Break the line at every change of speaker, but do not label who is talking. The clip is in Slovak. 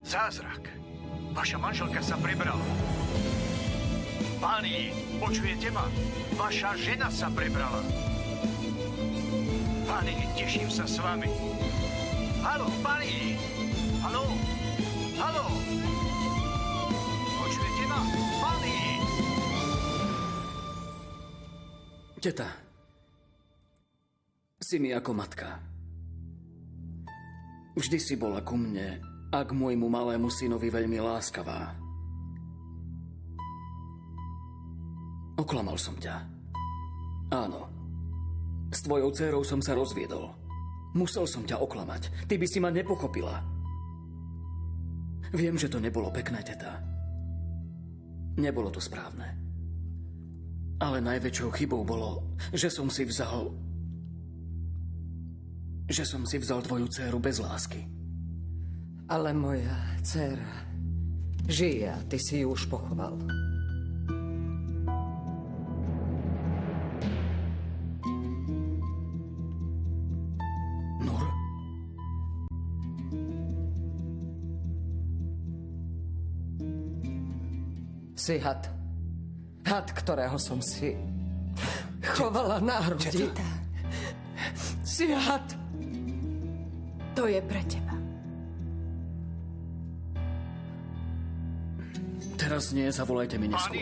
Zázrak. Vaša manželka sa prebrala. Páni, počujete ma? Vaša žena sa prebrala. Páni, teším sa s vami. Haló, páni! Haló? Haló? Počujete ma? Páni!
Teta, si mi ako matka. Vždy si bola ku mne a k môjmu malému synovi veľmi láskavá. Oklamal som ťa. Áno. S tvojou dcérou som sa rozviedol. Musel som ťa oklamať. Ty by si ma nepochopila. Viem, že to nebolo pekné, teta. Nebolo to správne. Ale najväčšou chybou bolo, že som si vzal tvoju dcéru bez lásky.
Ale moja dcéra žije a ty si ju už pochoval.
Nur?
Si had. Had, ktorého som si chovala na hrudi. Si had.
To je pre teba.
Teraz nie, zavolajte mi neskôr.